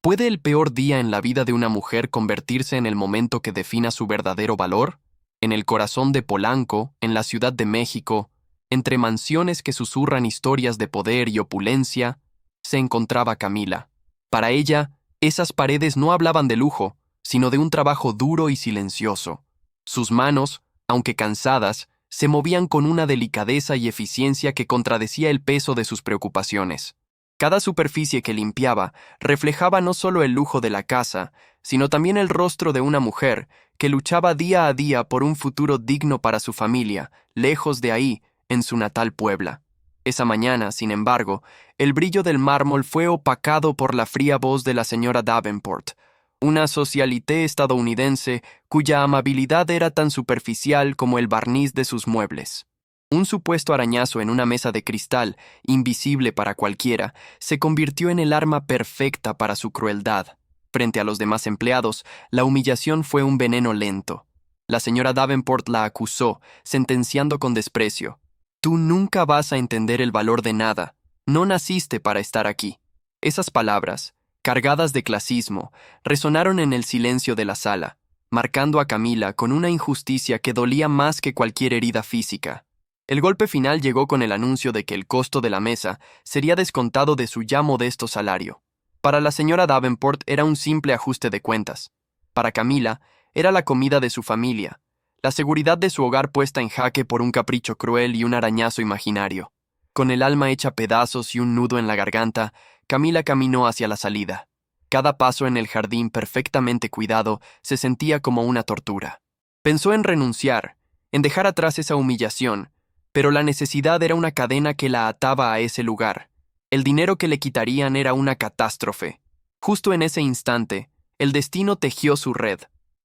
¿Puede el peor día en la vida de una mujer convertirse en el momento que defina su verdadero valor? En el corazón de Polanco, en la Ciudad de México, entre mansiones que susurran historias de poder y opulencia, se encontraba Camila. Para ella, esas paredes no hablaban de lujo, sino de un trabajo duro y silencioso. Sus manos, aunque cansadas, se movían con una delicadeza y eficiencia que contradecía el peso de sus preocupaciones. Cada superficie que limpiaba reflejaba no solo el lujo de la casa, sino también el rostro de una mujer que luchaba día a día por un futuro digno para su familia, lejos de ahí, en su natal Puebla. Esa mañana, sin embargo, el brillo del mármol fue opacado por la fría voz de la señora Davenport, una socialité estadounidense cuya amabilidad era tan superficial como el barniz de sus muebles. Un supuesto arañazo en una mesa de cristal, invisible para cualquiera, se convirtió en el arma perfecta para su crueldad. Frente a los demás empleados, la humillación fue un veneno lento. La señora Davenport la acusó, sentenciando con desprecio. «Tú nunca vas a entender el valor de nada. No naciste para estar aquí». Esas palabras, cargadas de clasismo, resonaron en el silencio de la sala, marcando a Camila con una injusticia que dolía más que cualquier herida física. El golpe final llegó con el anuncio de que el costo de la mesa sería descontado de su ya modesto salario. Para la señora Davenport era un simple ajuste de cuentas. Para Camila, era la comida de su familia, la seguridad de su hogar puesta en jaque por un capricho cruel y un arañazo imaginario. Con el alma hecha pedazos y un nudo en la garganta, Camila caminó hacia la salida. Cada paso en el jardín perfectamente cuidado se sentía como una tortura. Pensó en renunciar, en dejar atrás esa humillación, pero la necesidad era una cadena que la ataba a ese lugar. El dinero que le quitarían era una catástrofe. Justo en ese instante, el destino tejió su red.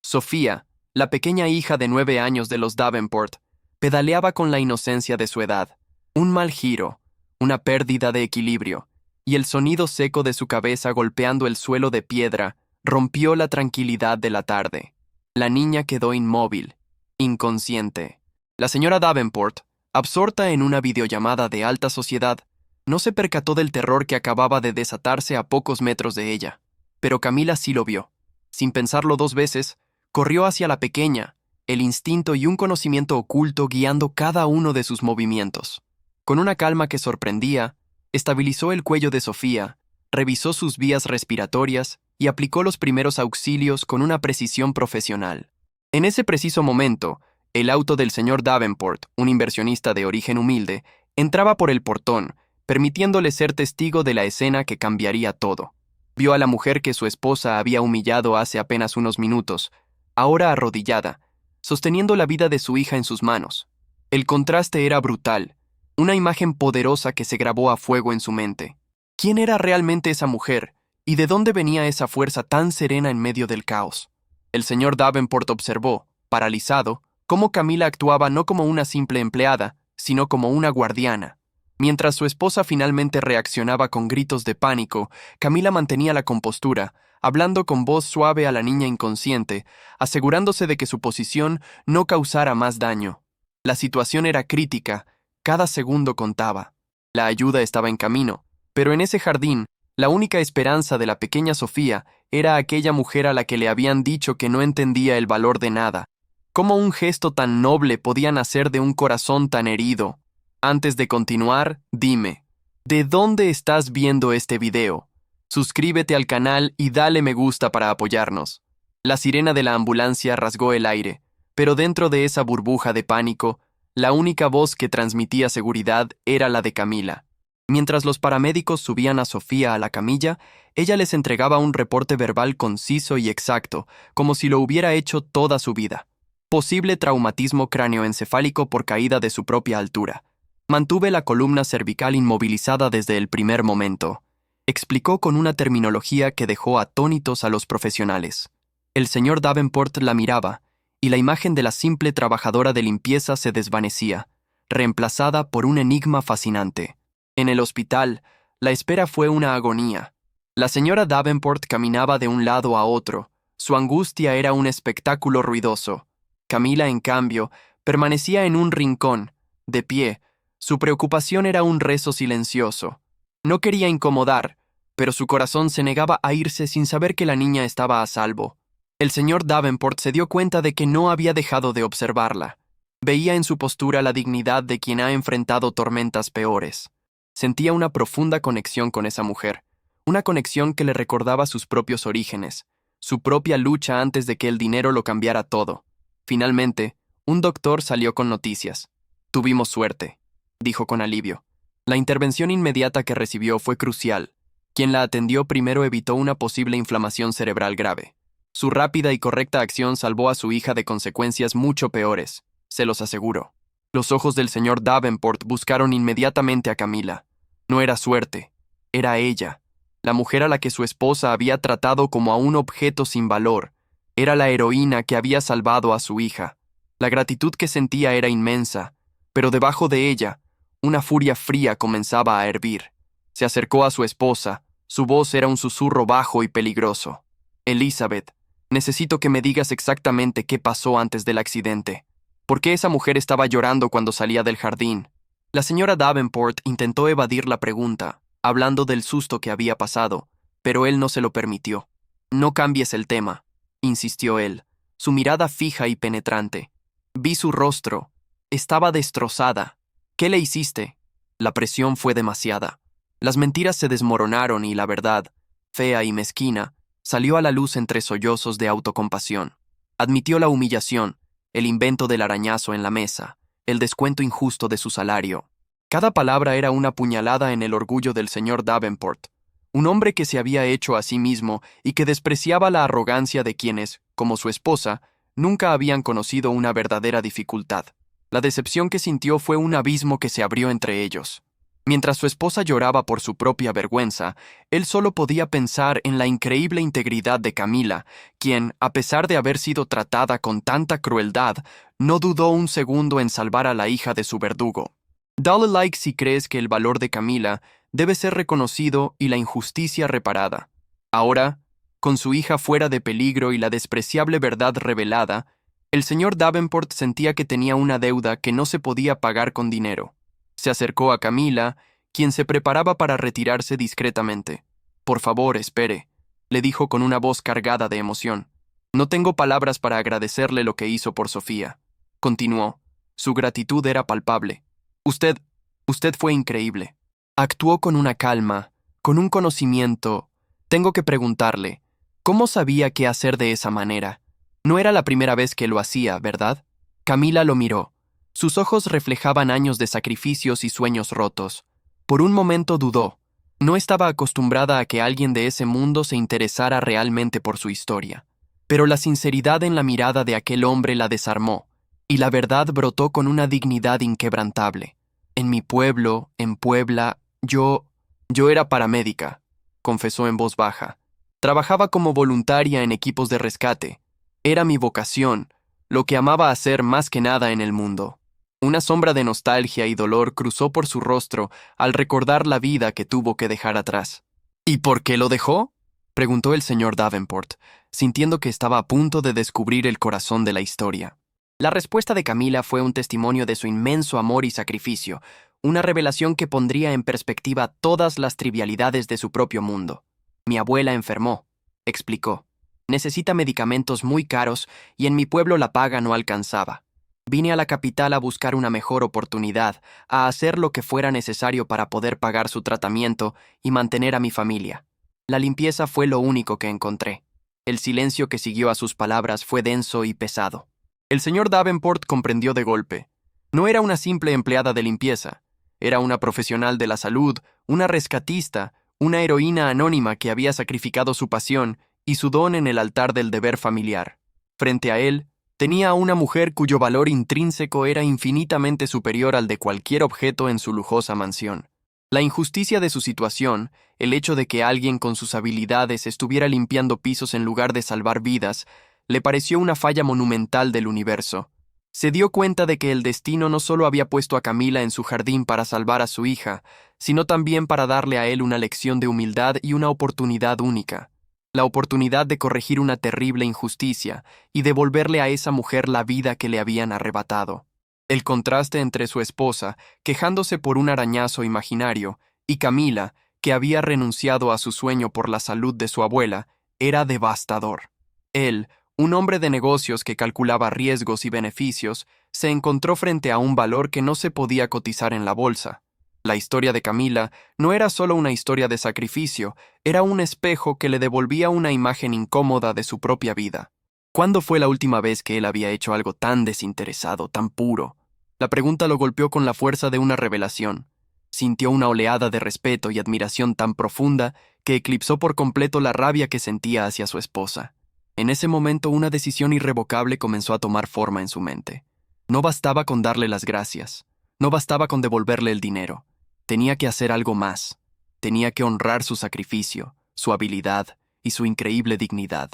Sofía, la pequeña hija de 9 años de los Davenport, pedaleaba con la inocencia de su edad. Un mal giro, una pérdida de equilibrio, y el sonido seco de su cabeza golpeando el suelo de piedra rompió la tranquilidad de la tarde. La niña quedó inmóvil, inconsciente. La señora Davenport, absorta en una videollamada de alta sociedad, no se percató del terror que acababa de desatarse a pocos metros de ella. Pero Camila sí lo vio. Sin pensarlo 2 veces, corrió hacia la pequeña, el instinto y un conocimiento oculto guiando cada uno de sus movimientos. Con una calma que sorprendía, estabilizó el cuello de Sofía, revisó sus vías respiratorias y aplicó los primeros auxilios con una precisión profesional. En ese preciso momento, el auto del señor Davenport, un inversionista de origen humilde, entraba por el portón, permitiéndole ser testigo de la escena que cambiaría todo. Vio a la mujer que su esposa había humillado hace apenas unos minutos, ahora arrodillada, sosteniendo la vida de su hija en sus manos. El contraste era brutal, una imagen poderosa que se grabó a fuego en su mente. ¿Quién era realmente esa mujer, y de dónde venía esa fuerza tan serena en medio del caos? El señor Davenport observó, paralizado, cómo Camila actuaba no como una simple empleada, sino como una guardiana. Mientras su esposa finalmente reaccionaba con gritos de pánico, Camila mantenía la compostura, hablando con voz suave a la niña inconsciente, asegurándose de que su posición no causara más daño. La situación era crítica, cada segundo contaba. La ayuda estaba en camino, pero en ese jardín, la única esperanza de la pequeña Sofía era aquella mujer a la que le habían dicho que no entendía el valor de nada. ¿Cómo un gesto tan noble podía nacer de un corazón tan herido? Antes de continuar, dime, ¿de dónde estás viendo este video? Suscríbete al canal y dale me gusta para apoyarnos. La sirena de la ambulancia rasgó el aire, pero dentro de esa burbuja de pánico, la única voz que transmitía seguridad era la de Camila. Mientras los paramédicos subían a Sofía a la camilla, ella les entregaba un reporte verbal conciso y exacto, como si lo hubiera hecho toda su vida. Posible traumatismo cráneoencefálico por caída de su propia altura. Mantuve la columna cervical inmovilizada desde el primer momento, explicó con una terminología que dejó atónitos a los profesionales. El señor Davenport la miraba, y la imagen de la simple trabajadora de limpieza se desvanecía, reemplazada por un enigma fascinante. En el hospital, la espera fue una agonía. La señora Davenport caminaba de un lado a otro, su angustia era un espectáculo ruidoso. Camila, en cambio, permanecía en un rincón, de pie. Su preocupación era un rezo silencioso. No quería incomodar, pero su corazón se negaba a irse sin saber que la niña estaba a salvo. El señor Davenport se dio cuenta de que no había dejado de observarla. Veía en su postura la dignidad de quien ha enfrentado tormentas peores. Sentía una profunda conexión con esa mujer, una conexión que le recordaba sus propios orígenes, su propia lucha antes de que el dinero lo cambiara todo. Finalmente, un doctor salió con noticias. Tuvimos suerte, dijo con alivio. La intervención inmediata que recibió fue crucial. Quien la atendió primero evitó una posible inflamación cerebral grave. Su rápida y correcta acción salvó a su hija de consecuencias mucho peores, se los aseguro. Los ojos del señor Davenport buscaron inmediatamente a Camila. No era suerte, era ella, la mujer a la que su esposa había tratado como a un objeto sin valor. Era la heroína que había salvado a su hija. La gratitud que sentía era inmensa, pero debajo de ella, una furia fría comenzaba a hervir. Se acercó a su esposa, su voz era un susurro bajo y peligroso. Elizabeth, necesito que me digas exactamente qué pasó antes del accidente. ¿Por qué esa mujer estaba llorando cuando salía del jardín? La señora Davenport intentó evadir la pregunta, hablando del susto que había pasado, pero él no se lo permitió. No cambies el tema, insistió él, su mirada fija y penetrante. Vi su rostro. Estaba destrozada. ¿Qué le hiciste? La presión fue demasiada. Las mentiras se desmoronaron y la verdad, fea y mezquina, salió a la luz entre sollozos de autocompasión. Admitió la humillación, el invento del arañazo en la mesa, el descuento injusto de su salario. Cada palabra era una puñalada en el orgullo del señor Davenport, un hombre que se había hecho a sí mismo y que despreciaba la arrogancia de quienes, como su esposa, nunca habían conocido una verdadera dificultad. La decepción que sintió fue un abismo que se abrió entre ellos. Mientras su esposa lloraba por su propia vergüenza, él solo podía pensar en la increíble integridad de Camila, quien, a pesar de haber sido tratada con tanta crueldad, no dudó un segundo en salvar a la hija de su verdugo. Dale like si crees que el valor de Camila debe ser reconocido y la injusticia reparada. Ahora, con su hija fuera de peligro y la despreciable verdad revelada, el señor Davenport sentía que tenía una deuda que no se podía pagar con dinero. Se acercó a Camila, quien se preparaba para retirarse discretamente. «Por favor, espere», le dijo con una voz cargada de emoción. «No tengo palabras para agradecerle lo que hizo por Sofía». Continuó. Su gratitud era palpable. Usted fue increíble. Actuó con una calma, con un conocimiento. Tengo que preguntarle, ¿cómo sabía qué hacer de esa manera? No era la primera vez que lo hacía, ¿verdad? Camila lo miró. Sus ojos reflejaban años de sacrificios y sueños rotos. Por un momento dudó. No estaba acostumbrada a que alguien de ese mundo se interesara realmente por su historia. Pero la sinceridad en la mirada de aquel hombre la desarmó, y la verdad brotó con una dignidad inquebrantable. En mi pueblo, en Puebla, yo era paramédica, confesó en voz baja. Trabajaba como voluntaria en equipos de rescate. Era mi vocación, lo que amaba hacer más que nada en el mundo. Una sombra de nostalgia y dolor cruzó por su rostro al recordar la vida que tuvo que dejar atrás. ¿Y por qué lo dejó?, preguntó el señor Davenport, sintiendo que estaba a punto de descubrir el corazón de la historia. La respuesta de Camila fue un testimonio de su inmenso amor y sacrificio, una revelación que pondría en perspectiva todas las trivialidades de su propio mundo. Mi abuela enfermó, explicó. Necesita medicamentos muy caros y en mi pueblo la paga no alcanzaba. Vine a la capital a buscar una mejor oportunidad, a hacer lo que fuera necesario para poder pagar su tratamiento y mantener a mi familia. La limpieza fue lo único que encontré. El silencio que siguió a sus palabras fue denso y pesado. El señor Davenport comprendió de golpe. No era una simple empleada de limpieza. Era una profesional de la salud, una rescatista, una heroína anónima que había sacrificado su pasión y su don en el altar del deber familiar. Frente a él, tenía a una mujer cuyo valor intrínseco era infinitamente superior al de cualquier objeto en su lujosa mansión. La injusticia de su situación, el hecho de que alguien con sus habilidades estuviera limpiando pisos en lugar de salvar vidas, le pareció una falla monumental del universo. Se dio cuenta de que el destino no solo había puesto a Camila en su jardín para salvar a su hija, sino también para darle a él una lección de humildad y una oportunidad única. La oportunidad de corregir una terrible injusticia y devolverle a esa mujer la vida que le habían arrebatado. El contraste entre su esposa, quejándose por un arañazo imaginario, y Camila, que había renunciado a su sueño por la salud de su abuela, era devastador. Él, un hombre de negocios que calculaba riesgos y beneficios, se encontró frente a un valor que no se podía cotizar en la bolsa. La historia de Camila no era solo una historia de sacrificio, era un espejo que le devolvía una imagen incómoda de su propia vida. ¿Cuándo fue la última vez que él había hecho algo tan desinteresado, tan puro? La pregunta lo golpeó con la fuerza de una revelación. Sintió una oleada de respeto y admiración tan profunda que eclipsó por completo la rabia que sentía hacia su esposa. En ese momento una decisión irrevocable comenzó a tomar forma en su mente. No bastaba con darle las gracias, no bastaba con devolverle el dinero. Tenía que hacer algo más. Tenía que honrar su sacrificio, su habilidad y su increíble dignidad.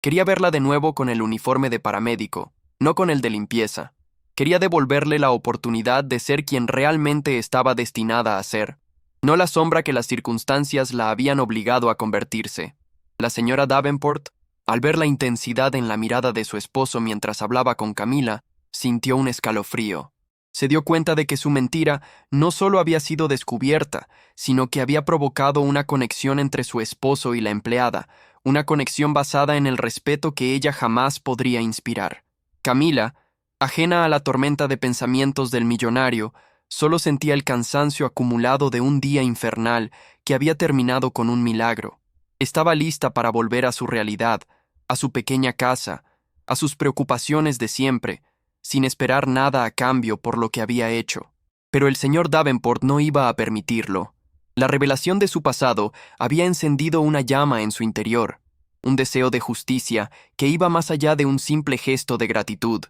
Quería verla de nuevo con el uniforme de paramédico, no con el de limpieza. Quería devolverle la oportunidad de ser quien realmente estaba destinada a ser, no la sombra que las circunstancias la habían obligado a convertirse. La señora Davenport, al ver la intensidad en la mirada de su esposo mientras hablaba con Camila, sintió un escalofrío. Se dio cuenta de que su mentira no solo había sido descubierta, sino que había provocado una conexión entre su esposo y la empleada, una conexión basada en el respeto que ella jamás podría inspirar. Camila, ajena a la tormenta de pensamientos del millonario, solo sentía el cansancio acumulado de un día infernal que había terminado con un milagro. Estaba lista para volver a su realidad, a su pequeña casa, a sus preocupaciones de siempre, sin esperar nada a cambio por lo que había hecho. Pero el señor Davenport no iba a permitirlo. La revelación de su pasado había encendido una llama en su interior, un deseo de justicia que iba más allá de un simple gesto de gratitud.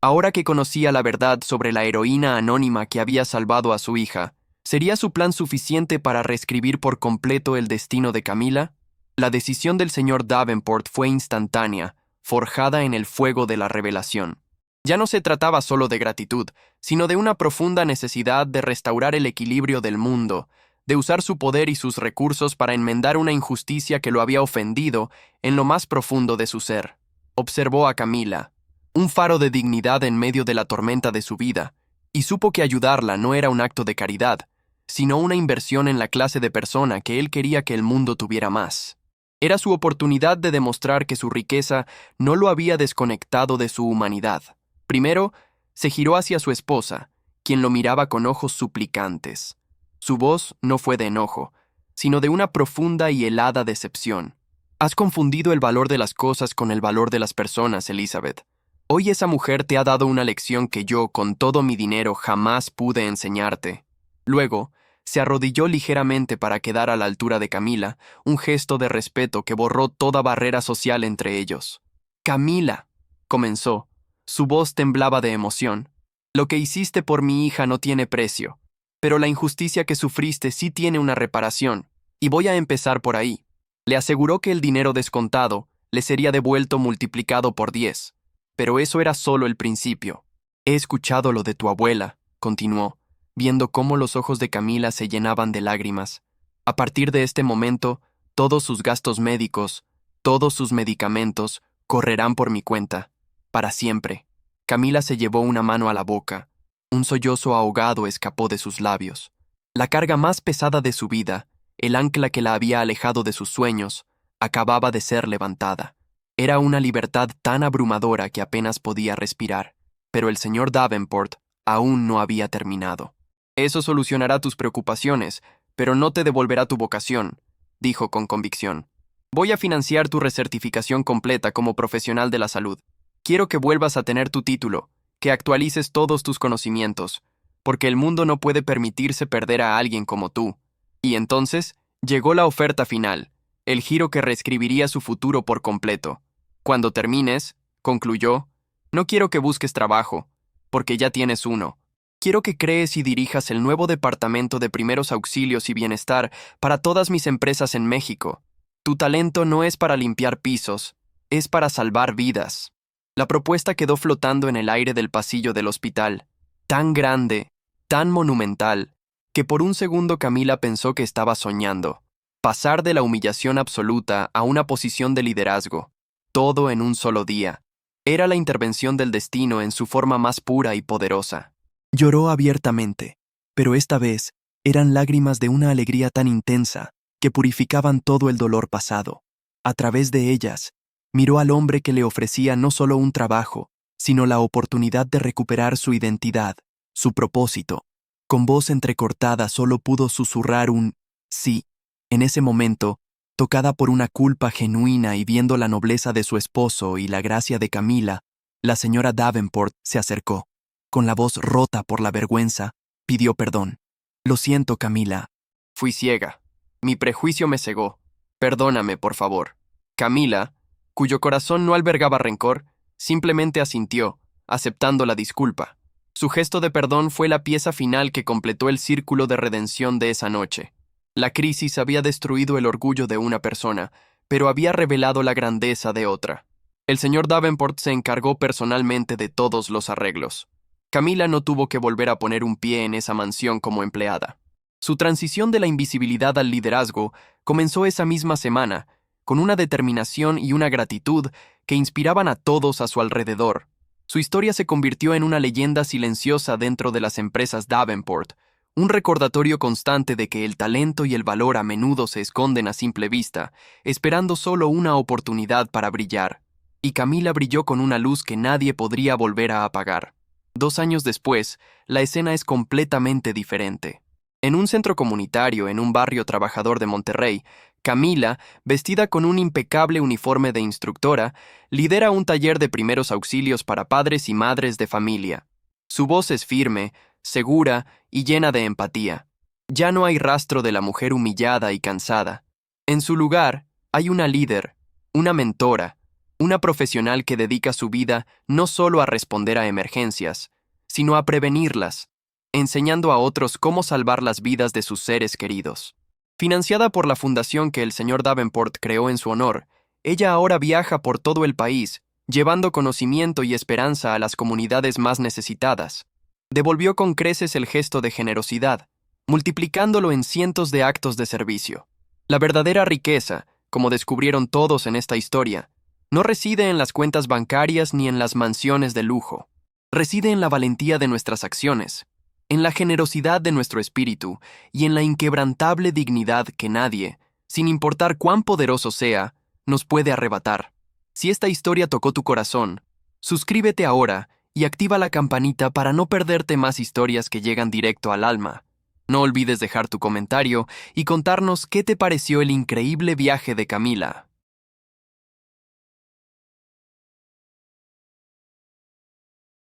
Ahora que conocía la verdad sobre la heroína anónima que había salvado a su hija, ¿sería su plan suficiente para reescribir por completo el destino de Camila? La decisión del señor Davenport fue instantánea, forjada en el fuego de la revelación. Ya no se trataba solo de gratitud, sino de una profunda necesidad de restaurar el equilibrio del mundo, de usar su poder y sus recursos para enmendar una injusticia que lo había ofendido en lo más profundo de su ser. Observó a Camila, un faro de dignidad en medio de la tormenta de su vida, y supo que ayudarla no era un acto de caridad, sino una inversión en la clase de persona que él quería que el mundo tuviera más. Era su oportunidad de demostrar que su riqueza no lo había desconectado de su humanidad. Primero, se giró hacia su esposa, quien lo miraba con ojos suplicantes. Su voz no fue de enojo, sino de una profunda y helada decepción. Has confundido el valor de las cosas con el valor de las personas, Elizabeth. Hoy esa mujer te ha dado una lección que yo, con todo mi dinero, jamás pude enseñarte. Luego, se arrodilló ligeramente para quedar a la altura de Camila, un gesto de respeto que borró toda barrera social entre ellos. Camila, comenzó. Su voz temblaba de emoción. Lo que hiciste por mi hija no tiene precio, pero la injusticia que sufriste sí tiene una reparación, y voy a empezar por ahí. Le aseguró que el dinero descontado le sería devuelto multiplicado por 10, pero eso era solo el principio. He escuchado lo de tu abuela, continuó, viendo cómo los ojos de Camila se llenaban de lágrimas. A partir de este momento, todos sus gastos médicos, todos sus medicamentos, correrán por mi cuenta. Para siempre. Camila se llevó una mano a la boca. Un sollozo ahogado escapó de sus labios. La carga más pesada de su vida, el ancla que la había alejado de sus sueños, acababa de ser levantada. Era una libertad tan abrumadora que apenas podía respirar. Pero el señor Davenport aún no había terminado. Eso solucionará tus preocupaciones, pero no te devolverá tu vocación, dijo con convicción. Voy a financiar tu recertificación completa como profesional de la salud. Quiero que vuelvas a tener tu título, que actualices todos tus conocimientos, porque el mundo no puede permitirse perder a alguien como tú. Y entonces llegó la oferta final, el giro que reescribiría su futuro por completo. Cuando termines, concluyó, no quiero que busques trabajo, porque ya tienes uno. Quiero que crees y dirijas el nuevo departamento de primeros auxilios y bienestar para todas mis empresas en México. Tu talento no es para limpiar pisos, es para salvar vidas. La propuesta quedó flotando en el aire del pasillo del hospital, tan grande, tan monumental, que por un segundo Camila pensó que estaba soñando. Pasar de la humillación absoluta a una posición de liderazgo, todo en un solo día. Era la intervención del destino en su forma más pura y poderosa. Lloró abiertamente, pero esta vez eran lágrimas de una alegría tan intensa que purificaban todo el dolor pasado. A través de ellas, miró al hombre que le ofrecía no solo un trabajo, sino la oportunidad de recuperar su identidad, su propósito. Con voz entrecortada solo pudo susurrar un sí. En ese momento, tocada por una culpa genuina y viendo la nobleza de su esposo y la gracia de Camila, la señora Davenport se acercó. Con la voz rota por la vergüenza, pidió perdón. Lo siento, Camila. Fui ciega. Mi prejuicio me cegó. Perdóname, por favor. Camila, cuyo corazón no albergaba rencor, simplemente asintió, aceptando la disculpa. Su gesto de perdón fue la pieza final que completó el círculo de redención de esa noche. La crisis había destruido el orgullo de una persona, pero había revelado la grandeza de otra. El señor Davenport se encargó personalmente de todos los arreglos. Camila no tuvo que volver a poner un pie en esa mansión como empleada. Su transición de la invisibilidad al liderazgo comenzó esa misma semana, con una determinación y una gratitud que inspiraban a todos a su alrededor. Su historia se convirtió en una leyenda silenciosa dentro de las empresas Davenport, un recordatorio constante de que el talento y el valor a menudo se esconden a simple vista, esperando solo una oportunidad para brillar. Y Camila brilló con una luz que nadie podría volver a apagar. 2 años después, la escena es completamente diferente. En un centro comunitario en un barrio trabajador de Monterrey, Camila, vestida con un impecable uniforme de instructora, lidera un taller de primeros auxilios para padres y madres de familia. Su voz es firme, segura y llena de empatía. Ya no hay rastro de la mujer humillada y cansada. En su lugar, hay una líder, una mentora, una profesional que dedica su vida no solo a responder a emergencias, sino a prevenirlas, enseñando a otros cómo salvar las vidas de sus seres queridos. Financiada por la fundación que el señor Davenport creó en su honor, ella ahora viaja por todo el país, llevando conocimiento y esperanza a las comunidades más necesitadas. Devolvió con creces el gesto de generosidad, multiplicándolo en cientos de actos de servicio. La verdadera riqueza, como descubrieron todos en esta historia, no reside en las cuentas bancarias ni en las mansiones de lujo. Reside en la valentía de nuestras acciones, en la generosidad de nuestro espíritu y en la inquebrantable dignidad que nadie, sin importar cuán poderoso sea, nos puede arrebatar. Si esta historia tocó tu corazón, suscríbete ahora y activa la campanita para no perderte más historias que llegan directo al alma. No olvides dejar tu comentario y contarnos qué te pareció el increíble viaje de Camila.